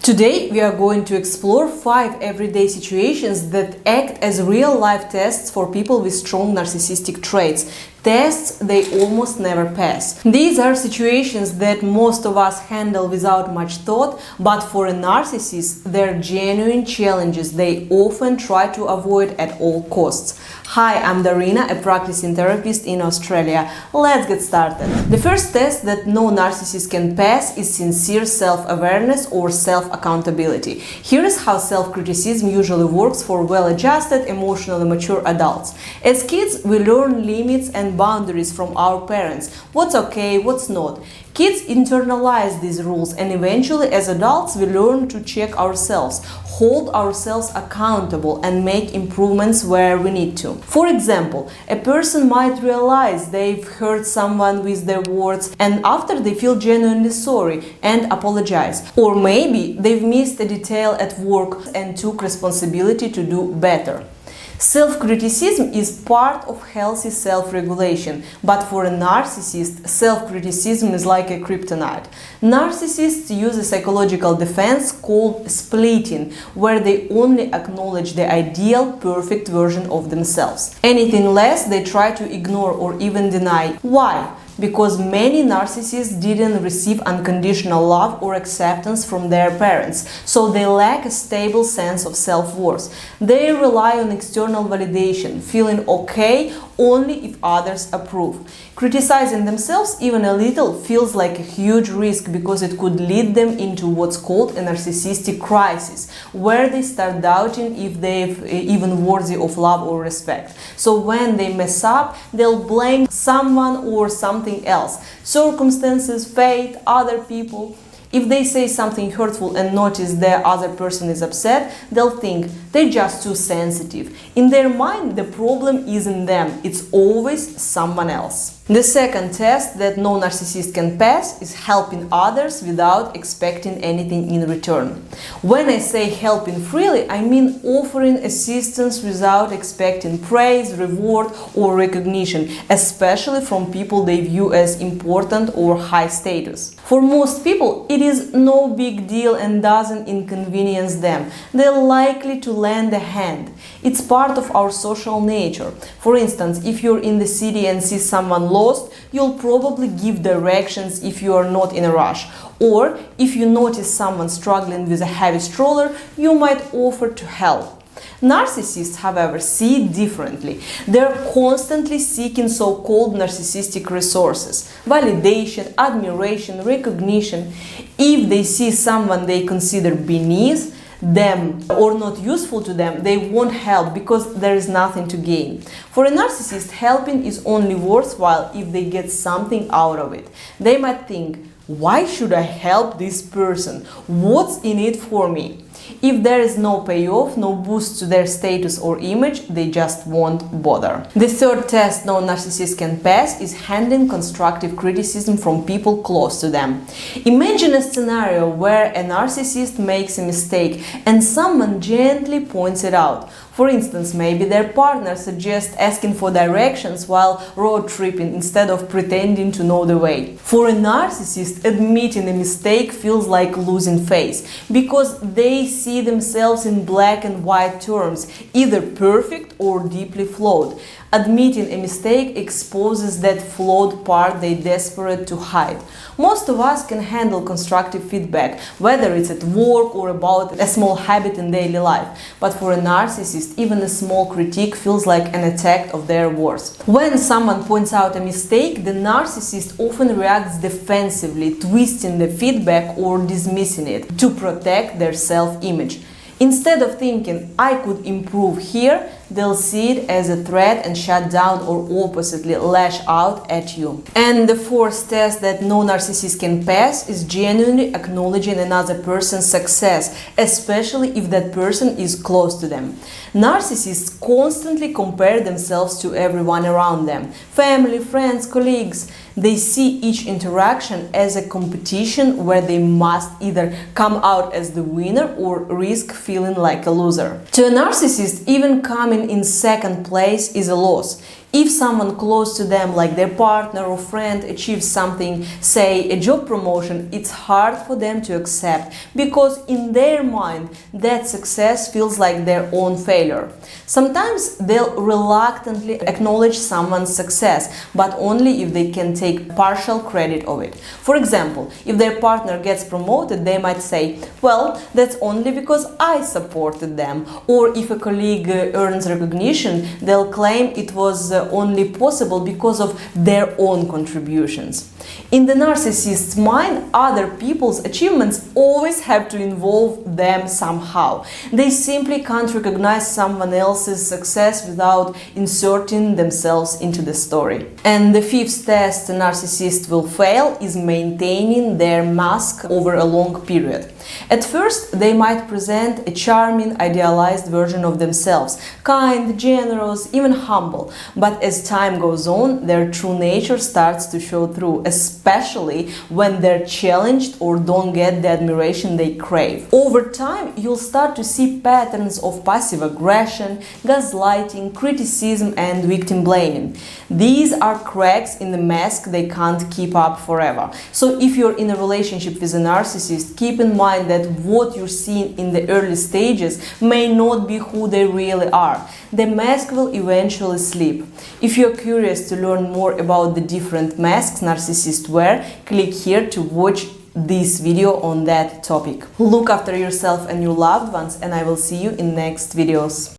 Today we are going to explore 5 everyday situations that act as real-life tests for people with strong narcissistic traits. Tests they almost never pass. These are situations that most of us handle without much thought, but for a narcissist, they're genuine challenges they often try to avoid at all costs. Hi, I'm Darina, a practicing therapist in Australia. Let's get started. The first test that no narcissist can pass is sincere self-awareness or self-accountability. Here is how self-criticism usually works for well-adjusted, emotionally mature adults. As kids, we learn limits and boundaries from our parents. What's okay, what's not. Kids internalize these rules, and eventually as adults we learn to check ourselves, hold ourselves accountable and make improvements where we need to. For example, a person might realize they've hurt someone with their words and after they feel genuinely sorry and apologize. Or maybe they've missed a detail at work and took responsibility to do better. Self-criticism is part of healthy self-regulation, but for a narcissist, self-criticism is like a kryptonite. Narcissists use a psychological defense called splitting, where they only acknowledge the ideal, perfect version of themselves. Anything less they try to ignore or even deny. Why? Because many narcissists didn't receive unconditional love or acceptance from their parents, so they lack a stable sense of self-worth. They rely on external validation, feeling okay only if others approve. Criticizing themselves even a little feels like a huge risk because it could lead them into what's called a narcissistic crisis, where they start doubting if they're even worthy of love or respect. So when they mess up, they'll blame someone or something else, circumstances, fate, other people. If they say something hurtful and notice the other person is upset, they'll think they're just too sensitive. In their mind, the problem isn't them, it's always someone else. The second test that no narcissist can pass is helping others without expecting anything in return. When I say helping freely, I mean offering assistance without expecting praise, reward, or recognition, especially from people they view as important or high status. For most people, it is no big deal and doesn't inconvenience them. They're likely to lend a hand. It's part of our social nature. For instance, if you're in the city and see someone lost, you'll probably give directions if you are not in a rush. Or if you notice someone struggling with a heavy stroller, you might offer to help. Narcissists, however, see it differently. They're constantly seeking so-called narcissistic resources: validation, admiration, recognition. If they see someone they consider beneath them or not useful to them, they won't help because there is nothing to gain. For a narcissist, helping is only worthwhile if they get something out of it. They might think, why should I help this person? What's in it for me? If there is no payoff, no boost to their status or image, they just won't bother. The third test no narcissist can pass is handling constructive criticism from people close to them. Imagine a scenario where a narcissist makes a mistake and someone gently points it out. For instance, maybe their partner suggests asking for directions while road tripping instead of pretending to know the way. For a narcissist, admitting a mistake feels like losing face, because they see themselves in black and white terms, either perfect or deeply flawed. Admitting a mistake exposes that flawed part they're desperate to hide. Most of us can handle constructive feedback, whether it's at work or about a small habit in daily life. But for a narcissist, even a small critique feels like an attack of their worth. When someone points out a mistake, the narcissist often reacts defensively, twisting the feedback or dismissing it to protect their self-image. Instead of thinking, I could improve here, they'll see it as a threat and shut down, or oppositely, lash out at you. And the fourth test that no narcissist can pass is genuinely acknowledging another person's success, especially if that person is close to them. Narcissists constantly compare themselves to everyone around them, family, friends, colleagues. They see each interaction as a competition where they must either come out as the winner or risk feeling like a loser. To a narcissist, even coming in second place is a loss. If someone close to them, like their partner or friend, achieves something, say a job promotion, it's hard for them to accept because in their mind that success feels like their own failure. Sometimes they'll reluctantly acknowledge someone's success, but only if they can take partial credit of it. For example, if their partner gets promoted, they might say, well, that's only because I supported them. Or if a colleague earns recognition, they'll claim it was only possible because of their own contributions. In the narcissist's mind, other people's achievements always have to involve them somehow. They simply can't recognize someone else's success without inserting themselves into the story. And the fifth test a narcissist will fail is maintaining their mask over a long period. At first, they might present a charming, idealized version of themselves, kind, generous, even humble. But as time goes on, their true nature starts to show through, especially when they're challenged or don't get the admiration they crave. Over time, you'll start to see patterns of passive aggression, gaslighting, criticism, and victim blaming. These are cracks in the mask they can't keep up forever. So if you're in a relationship with a narcissist, keep in mind that what you're seeing in the early stages may not be who they really are. The mask will eventually slip. If you're curious to learn more about the different masks narcissists wear, click here to watch this video on that topic. Look after yourself and your loved ones, and I will see you in next videos.